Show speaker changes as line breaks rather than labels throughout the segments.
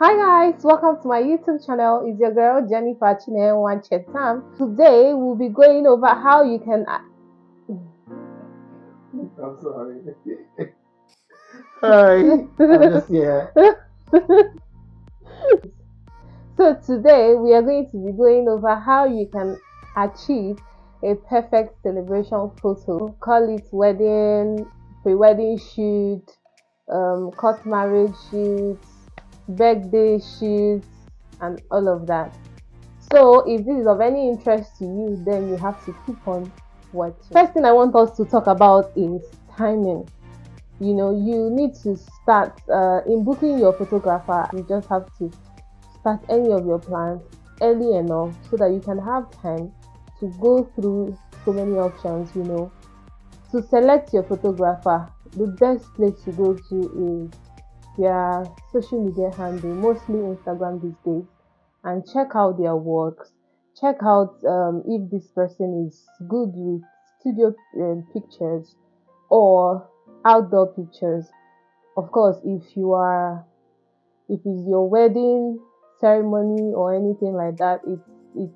Hi guys, welcome to my YouTube channel. It's your girl Jennifer Chinenwan Chetam. Today we'll be going over how you can.
I'm sorry. Hi, I'm just here.
So today we are going to be going over how you can achieve a perfect celebration photo. Call it wedding, pre-wedding shoot, court marriage shoots, birthday shoots, and all of that. So if this is of any interest to you, then you have to keep on watching. First thing I want us to talk about is timing. You need to start in booking your photographer. You just have to start any of your plans early enough so that you can have time to go through so many options. To select your photographer, the best place to go to is their social media handle, mostly Instagram these days, and check out their works. Check out if this person is good with studio pictures or outdoor pictures. Of course, if it's your wedding ceremony or anything like that, it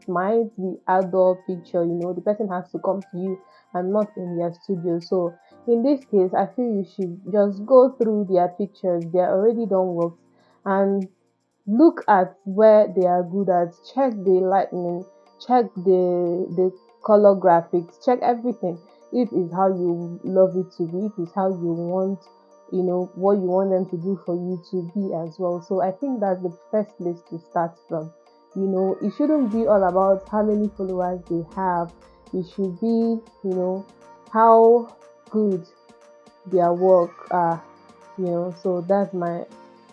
might be outdoor picture. The person has to come to you and not in their studio. So in this case, I feel you should just go through their pictures, their already done works, and look at where they are good at. Check the lightning, check the color graphics, check everything. If it's how you love it to be, if it's how you want, what you want them to do for you to be as well. So I think that's the first place to start from. It shouldn't be all about how many followers they have. It should be, how good their work are. So that's my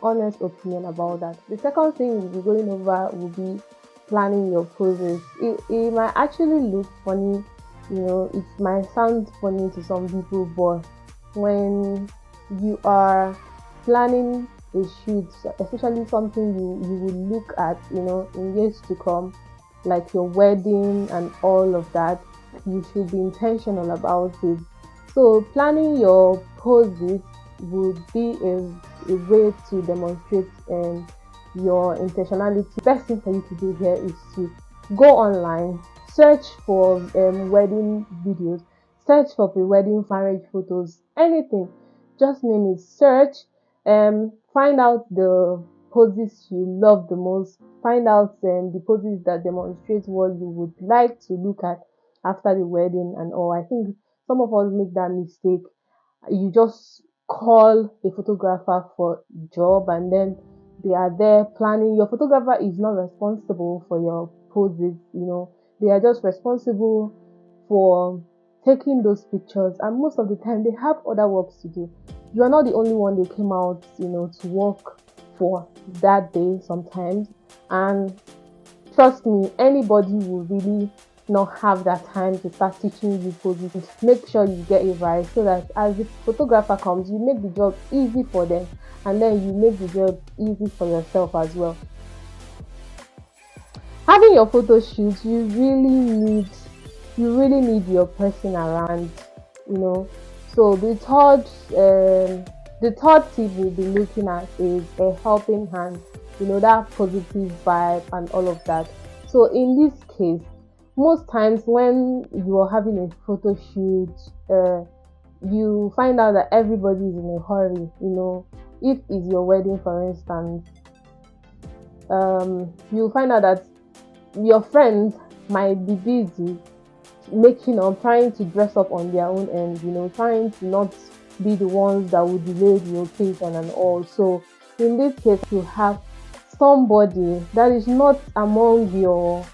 honest opinion about that. The second thing we'll be going over will be planning your poses. It might actually look funny, it might sound funny to some people, but when you are planning a shoot, especially something you will look at, in years to come, like your wedding and all of that, you should be intentional about it. So planning your poses would be a way to demonstrate your intentionality. Best thing for you to do here is to go online, search for wedding videos, search for pre-wedding marriage photos, anything. Just name it, search, find out the poses you love the most, find out the poses that demonstrate what you would like to look at after the wedding and all. I think some of us make that mistake. You just call a photographer for job and then they are there planning. Your photographer is not responsible for your poses. They are just responsible for taking those pictures, and most of the time they have other works to do. You are not the only one they came out to work for that day sometimes. And trust me, anybody will really not have that time to start teaching you poses. Make sure you get it right so that as the photographer comes, you make the job easy for them, and then you make the job easy for yourself as well. Having your photo shoot, you really need your person around. So the third tip we'll be looking at is a helping hand. That positive vibe and all of that. So in this case, most times when you are having a photo shoot, you find out that everybody is in a hurry. If it's your wedding, for instance, you find out that your friends might be busy making or trying to dress up on their own end, trying to not be the ones that will delay the occasion and all. So in this case, you have somebody that is not among your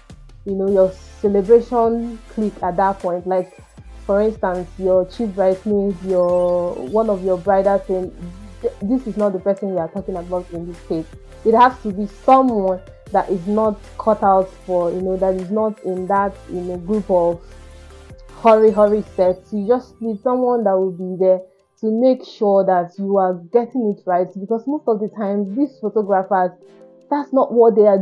celebration clique at that point. Like for instance, your chief bridesmaid, your one of your bridal team. This is not the person we are talking about in this case. It has to be someone that is not cut out for, that is not in that group of hurry sets. You just need someone that will be there to make sure that you are getting it right, because most of the time these photographers, that's not what they are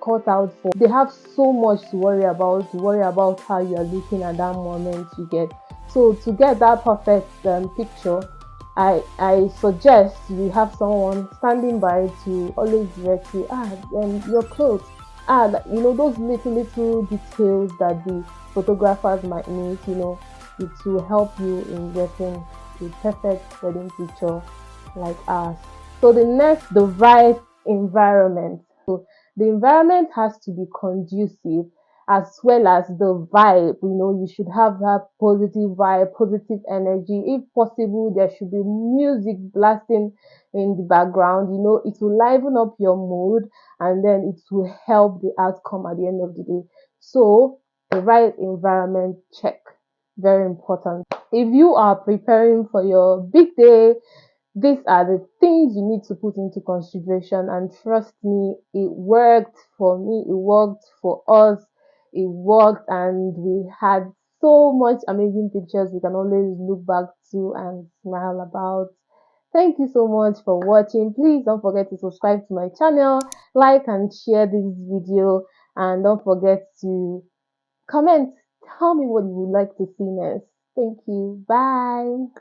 cut out for. They have so much to worry about how you are looking at that moment. You get, so to get that perfect picture, I suggest you have someone standing by to always direct you. Your clothes. Those little details that the photographers might miss. It will help you in getting a perfect wedding picture like ours. So the next, the right environment. So the environment has to be conducive as well as the vibe. You should have that positive vibe, positive energy. If possible, there should be music blasting in the background. It will liven up your mood, and then it will help the outcome at the end of the day. So the right environment check, very important. If you are preparing for your big day, these are the things you need to put into consideration, and trust me, it worked for me, it worked for us, it worked, and we had so much amazing pictures we can always look back to and smile about. Thank you so much for watching. Please don't forget to subscribe to my channel, like and share this video, and don't forget to comment. Tell me what you would like to see next. Thank you. Bye.